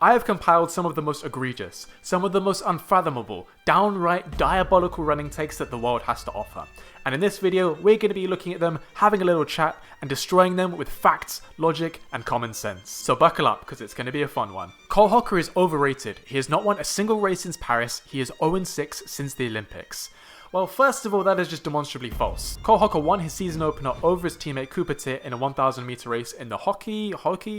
I have compiled some of the most egregious, some of the most unfathomable, downright diabolical running takes that the world has to offer. And in this video, we're going to be looking at them, having a little chat, and destroying them with facts, logic, and common sense. So buckle up, because it's going to be a fun one. Cole Hocker is overrated. He has not won a single race since Paris. He is 0-6 since the Olympics. Well, first of all, that is just demonstrably false. Cole Hocker won his season opener over his teammate Cooper Tier in a 1000 meter race in the Hockey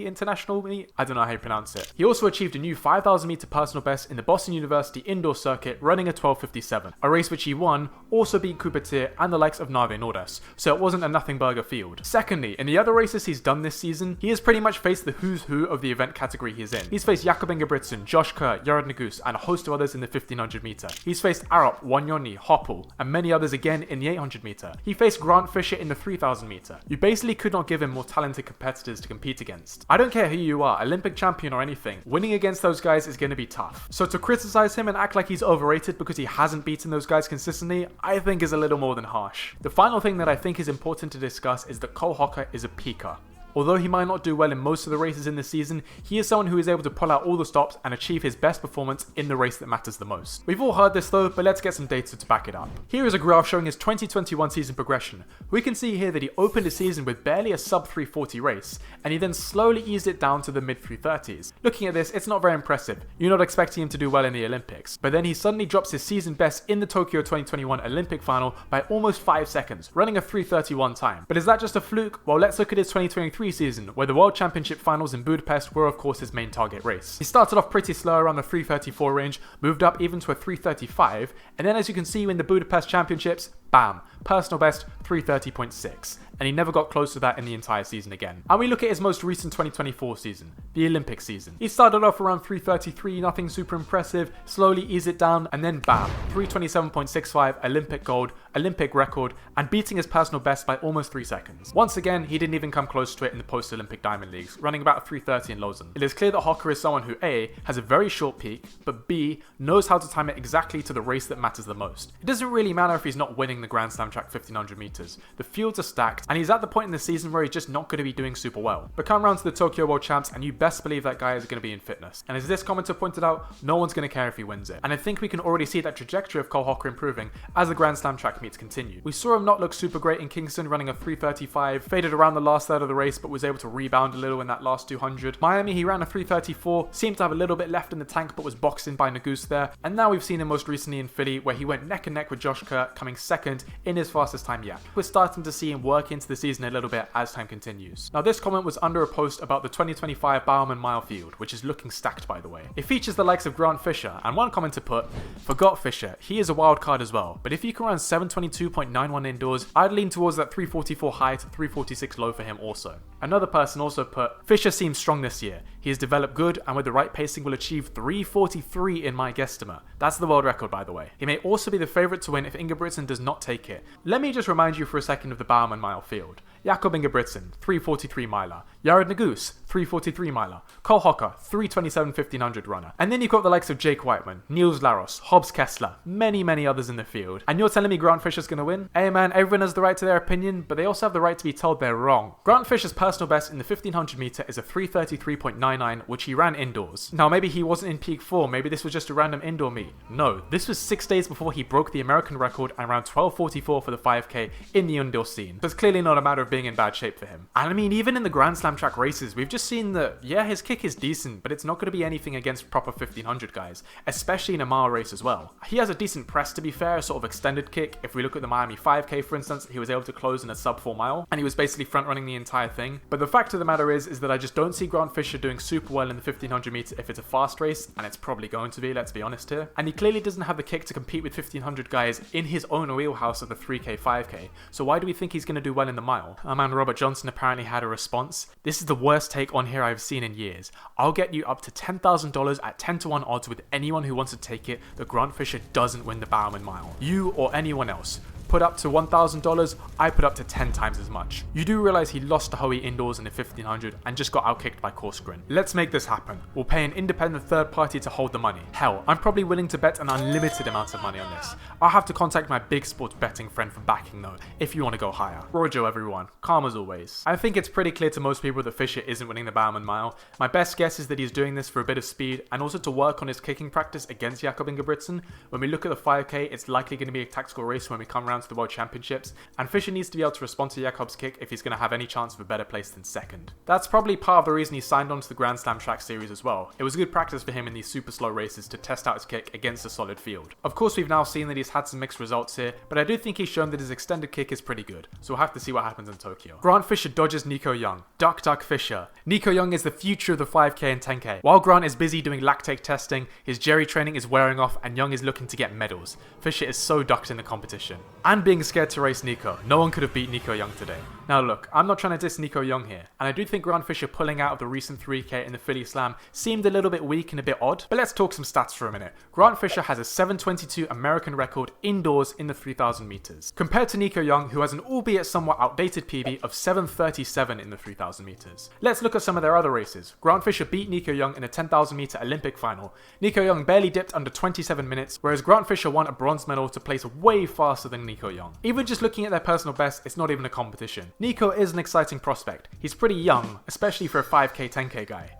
International meet? I don't know how you pronounce it. He also achieved a new 5000 meter personal best in the Boston University indoor circuit, running a 12:57, a race which he won, also beat Cooper Tier and the likes of Nave Nordas, so it wasn't a nothing burger field. Secondly, in the other races he's done this season, he has pretty much faced the who's who of the event category he's in. He's faced Jakob Ingebrigtsen, Josh Kerr, Jared Naguse, and a host of others in the 1500 meter. He's faced Arup, Wanyoni, Hoppel, and many others again in the 800 meter. He faced Grant Fisher in the 3000 meter. You basically could not give him more talented competitors to compete against. I don't care who you are, Olympic champion or anything, winning against those guys is going to be tough. So to criticize him and act like he's overrated because he hasn't beaten those guys consistently, I think is a little more than harsh. The final thing that I think is important to discuss is that Cole Hocker is a peaker. Although he might not do well in most of the races in this season, he is someone who is able to pull out all the stops and achieve his best performance in the race that matters the most. We've all heard this though, but let's get some data to back it up. Here is a graph showing his 2021 season progression. We can see here that he opened the season with barely a sub 340 race, and he then slowly eased it down to the mid 330s. Looking at this, it's not very impressive. You're not expecting him to do well in the Olympics. But then he suddenly drops his season best in the Tokyo 2021 Olympic final by almost 5 seconds, running a 3:31 time. But is that just a fluke? Well, let's look at his 2023 season, where the World Championship finals in Budapest were of course his main target race. He started off pretty slow around the 3:34 range, moved up even to a 3:35, and then as you can see in the Budapest Championships, bam, personal best 3:30.6, and he never got close to that in the entire season again. And we look at his most recent 2024 season, the Olympic season. He started off around 3:33, nothing super impressive, slowly eased it down, and then bam, 3:27.65, Olympic gold, Olympic record, and beating his personal best by almost 3 seconds. Once again, he didn't even come close to it in the post-Olympic Diamond Leagues, running about a 3:30 in Lausanne. It is clear that Hocker is someone who A, has a very short peak, but B, knows how to time it exactly to the race that matters the most. It doesn't really matter if he's not winning the Grand Slam track 1500 meters. The fields are stacked, and he's at the point in the season where he's just not going to be doing super well. But come round to the Tokyo World Champs, and you best believe that guy is going to be in fitness. And as this commenter pointed out, no one's going to care if he wins it. And I think we can already see that trajectory of Cole Hocker improving as the Grand Slam track meets continue. We saw him not look super great in Kingston, running a 3:35, faded around the last third of the race, but was able to rebound a little in that last 200. Miami, he ran a 3:34, seemed to have a little bit left in the tank, but was boxed in by Naguse there. And now we've seen him most recently in Philly, where he went neck and neck with Josh Kerr, coming second in his fastest time yet. We're starting to see him work into the season a little bit as time continues. Now this comment was under a post about the 2025 Bowerman mile field, which is looking stacked by the way. It features the likes of Grant Fisher, and one commenter put, "Forgot Fisher, he is a wild card as well, but if you can run 722.91 indoors, I'd lean towards that 344 high to 346 low for him also." Another person also put, "Fisher seems strong this year. He has developed good, and with the right pacing will achieve 343 in my guesstimate." That's the world record by the way. He may also be the favourite to win if Ingebrigtsen does not take it. Let me just remind you for a second of the Bowerman mile field. Jakob Ingebrigtsen, 3:43 miler. Jared Naguse, 3:43 miler. Cole Hocker, 3:27 1500 runner. And then you've got the likes of Jake Whiteman, Niels Laros, Hobbs Kessler, many others in the field. And you're telling me Grant Fisher's going to win? Hey man, everyone has the right to their opinion, but they also have the right to be told they're wrong. Grant Fisher's personal best in the 1500 meter is a 3:33.99, which he ran indoors. Now maybe he wasn't in peak form, maybe this was just a random indoor meet. No, this was 6 days before he broke the American record and ran 12:44 for the 5k in the indoor scene. So it's clearly not a matter of being in bad shape for him. And I mean, even in the Grand Slam track races, we've just seen that, yeah, his kick is decent, but it's not going to be anything against proper 1500 guys, especially in a mile race as well. He has a decent press to be fair, a sort of extended kick. If we look at the Miami 5k for instance, he was able to close in a sub 4 mile, and he was basically front running the entire thing. But the fact of the matter is that I just don't see Grant Fisher doing super well in the 1500 meter if it's a fast race, and it's probably going to be, let's be honest here. And he clearly doesn't have the kick to compete with 1500 guys in his own wheelhouse of the 3k, 5k. So why do we think he's going to do well in the mile? Our man Robert Johnson apparently had a response. "This is the worst take on here I've seen in years. I'll get you up to $10,000 at 10-1 odds with anyone who wants to take it that Grant Fisher doesn't win the Bowerman mile. You or anyone else. put up to $1,000, I put up to 10 times as much. You do realize he lost to Hoey indoors in the 1500 and just got outkicked by Corcoran. Let's make this happen. We'll pay an independent third party to hold the money. Hell, I'm probably willing to bet an unlimited amount of money on this. I'll have to contact my big sports betting friend for backing though, if you want to go higher. Rojo everyone, calm as always. I think it's pretty clear to most people that Fisher isn't winning the Bowerman mile. My best guess is that he's doing this for a bit of speed and also to work on his kicking practice against Jakob Ingebrigtsen. When we look at the 5k, it's likely going to be a tactical race when we come around to the World Championships, and Fisher needs to be able to respond to Jakob's kick if he's going to have any chance of a better place than second. That's probably part of the reason he signed on to the Grand Slam track series as well. It was good practice for him in these super slow races to test out his kick against a solid field. Of course, we've now seen that he's had some mixed results here, but I do think he's shown that his extended kick is pretty good, so we'll have to see what happens in Tokyo. Grant Fisher dodges Nico Young. Duck duck Fisher. Nico Young is the future of the 5k and 10k. While Grant is busy doing lactate testing, his Jerry training is wearing off and Young is looking to get medals. Fisher is so ducked in the competition. And being scared to race Nico. No one could have beat Nico Young today. Now look, I'm not trying to diss Nico Young here, and I do think Grant Fisher pulling out of the recent 3k in the Philly Slam seemed a little bit weak and a bit odd, but let's talk some stats for a minute. Grant Fisher has a 7:22 American record indoors in the 3000 meters, compared to Nico Young, who has an albeit somewhat outdated PB of 7:37 in the 3000 meters. Let's look at some of their other races. Grant Fisher beat Nico Young in a 10,000 meter Olympic final. Nico Young barely dipped under 27 minutes, whereas Grant Fisher won a bronze medal to place way faster than Nico Young. Even just looking at their personal best, it's not even a competition. Nico is an exciting prospect. He's pretty young, especially for a 5k, 10k guy.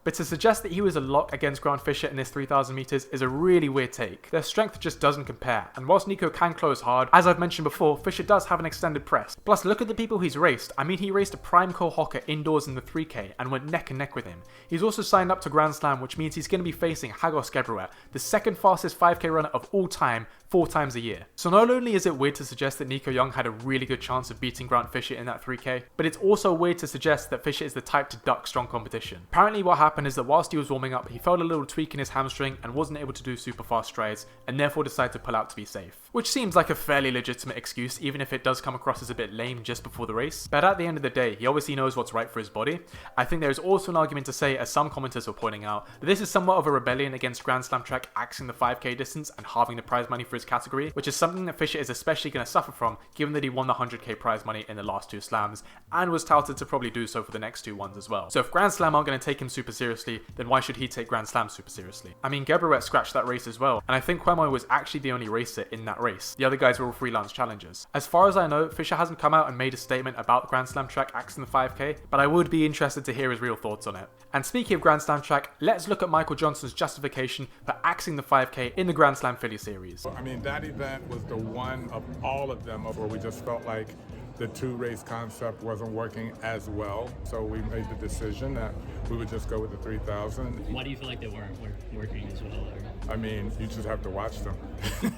But to suggest that he was a lock against Grant Fisher in this 3000 meters is a really weird take. Their strength just doesn't compare, and whilst Nico can close hard, as I've mentioned before, Fisher does have an extended press. Plus, look at the people he's raced. I mean, he raced a prime Hocker indoors in the 3k and went neck and neck with him. He's also signed up to Grand Slam, which means he's going to be facing Hagos Gebrewehr, the second fastest 5k runner of all time, 4 times a year. So not only is it weird to suggest that Nico Young had a really good chance of beating Grant Fisher in that 3k, but it's also weird to suggest that Fisher is the type to duck strong competition. Apparently what happened is that whilst he was warming up, he felt a little tweak in his hamstring and wasn't able to do super fast strides, and therefore decided to pull out to be safe. Which seems like a fairly legitimate excuse, even if it does come across as a bit lame just before the race. But at the end of the day, he obviously knows what's right for his body. I think there is also an argument to say, as some commenters were pointing out, that this is somewhat of a rebellion against Grand Slam track axing the 5k distance and halving the prize money for his category, which is something that Fisher is especially going to suffer from, given that he won the 100k prize money in the last 2 slams, and was touted to probably do so for the next 2 ones as well. So if Grand Slam aren't going to take him super seriously, then why should he take Grand Slam super seriously? I mean, Gebrewehr scratched that race as well, and I think Cuomo was actually the only racer in that race. The other guys were all freelance challengers. As far as I know, Fisher hasn't come out and made a statement about Grand Slam track axing the 5k, but I would be interested to hear his real thoughts on it. And speaking of Grand Slam track, let's look at Michael Johnson's justification for axing the 5k in the Grand Slam Philly series. I mean, that event was the one of all of them where we just felt like the 2-race concept wasn't working as well, so we made the decision that we would just go with the 3,000. Why do you feel like they weren't working as well? I mean, you just have to watch them.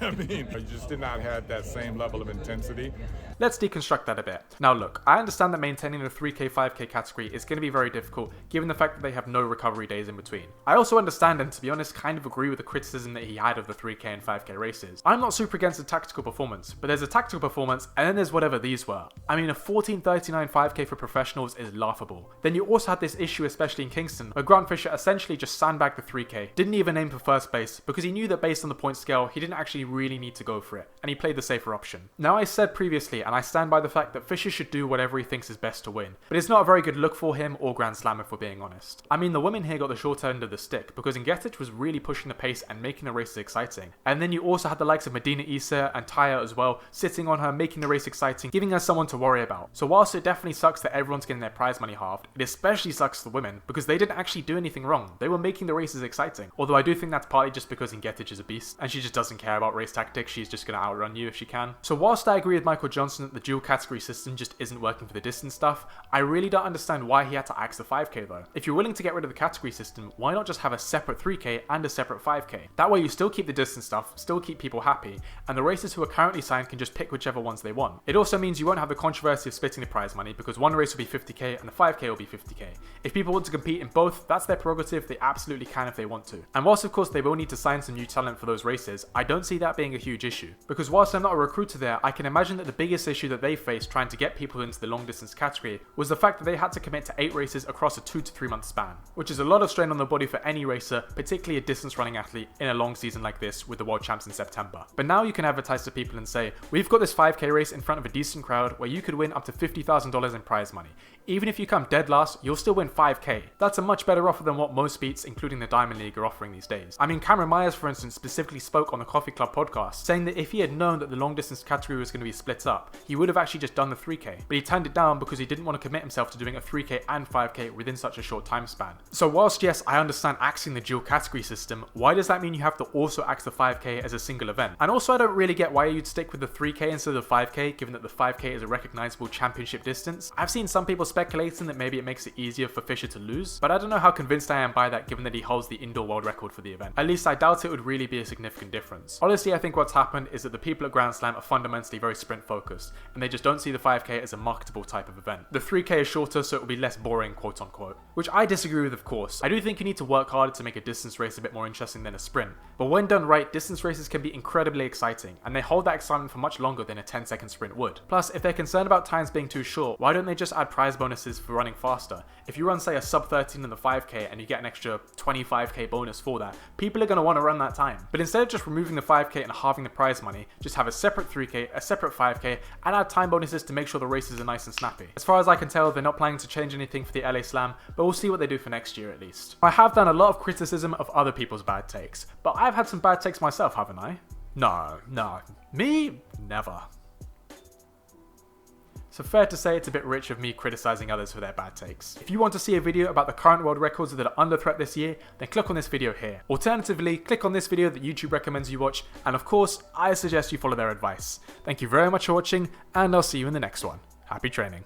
I mean, you just did not have that same level of intensity. Let's deconstruct that a bit. Now look, I understand that maintaining the 3k, 5k category is going to be very difficult given the fact that they have no recovery days in between. I also understand and to be honest kind of agree with the criticism that he had of the 3k and 5k races. I'm not super against the tactical performance, but there's a tactical performance and then there's whatever these were. I mean, a 14:39 5k for professionals is laughable. Then you also had this issue, especially in Kingston, where Grant Fisher essentially just sandbagged the 3k, didn't even aim for first place because he knew that based on the point scale, he didn't actually really need to go for it, and he played the safer option. Now I said previously, and I stand by the fact that Fisher should do whatever he thinks is best to win, but it's not a very good look for him or Grand Slam if we're being honest. I mean, the women here got the short end of the stick because Ingetic was really pushing the pace and making the races exciting. And then you also had the likes of Medina Issa and Taya as well, sitting on her, making the race exciting, giving her someone to worry about. So whilst it definitely sucks that everyone's getting their prize money halved, it especially sucks for the women because they didn't actually do anything wrong. They were making the races exciting. Although I do think that's partly just because Ingetic is a beast and she just doesn't care about race tactics, she's just going to outrun you if she can. So whilst I agree with Michael Johnson that the dual category system just isn't working for the distance stuff, I really don't understand why he had to axe the 5k though. If you're willing to get rid of the category system, why not just have a separate 3k and a separate 5k? That way you still keep the distance stuff, still keep people happy, and the racers who are currently signed can just pick whichever ones they want. It also means you won't have the controversy of splitting the prize money because one race will be 50k and the 5k will be 50k. If people want to compete in both, that's their prerogative, they absolutely can if they want to. And whilst of course they will need to sign some new talent for those races, I don't see that being a huge issue. Because whilst I'm not a recruiter there, I can imagine that the biggest issue that they faced trying to get people into the long distance category was the fact that they had to commit to 8 races across a 2 to 3 month span, which is a lot of strain on the body for any racer, particularly a distance running athlete in a long season like this with the World Champs in September. But now you can advertise to people and say, we've got this 5k race in front of a decent crowd where you could win up to $50,000 in prize money. Even if you come dead last, you'll still win 5k. That's a much better offer than what most beats, including the Diamond League, are offering these days. I mean, Cameron Myers, for instance, specifically spoke on the Coffee Club podcast, saying that if he had known that the long distance category was going to be split up, he would have actually just done the 3k. But he turned it down because he didn't want to commit himself to doing a 3k and 5k within such a short time span. So whilst yes, I understand axing the dual category system, why does that mean you have to also axe the 5k as a single event? And also I don't really get why you'd stick with the 3k instead of the 5k, given that the 5k is a recognizable championship distance. I've seen some people speculating that maybe it makes it easier for Fisher to lose, but I don't know how convinced I am by that given that he holds the indoor world record for the event. At least I doubt it would really be a significant difference. Honestly, I think what's happened is that the people at Grand Slam are fundamentally very sprint focused, and they just don't see the 5k as a marketable type of event. The 3k is shorter, so it will be less boring, quote unquote. Which I disagree with, of course. I do think you need to work harder to make a distance race a bit more interesting than a sprint, but when done right, distance races can be incredibly exciting, and they hold that excitement for much longer than a 10-second sprint would. Plus, if they're concerned about times being too short, why don't they just add prize bonuses for running faster? If you run, say, a sub 13 in the 5k and you get an extra 25k bonus for that, people are going to want to run that time. But instead of just removing the 5k and halving the prize money, just have a separate 3k, a separate 5k, and add time bonuses to make sure the races are nice and snappy. As far as I can tell, they're not planning to change anything for the LA Slam, but we'll see what they do for next year at least. I have done a lot of criticism of other people's bad takes, but I've had some bad takes myself, haven't I? No. Me? Never. So fair to say it's a bit rich of me criticizing others for their bad takes. If you want to see a video about the current world records that are under threat this year, then click on this video here. Alternatively, click on this video that YouTube recommends you watch, and of course, I suggest you follow their advice. Thank you very much for watching, and I'll see you in the next one. Happy training.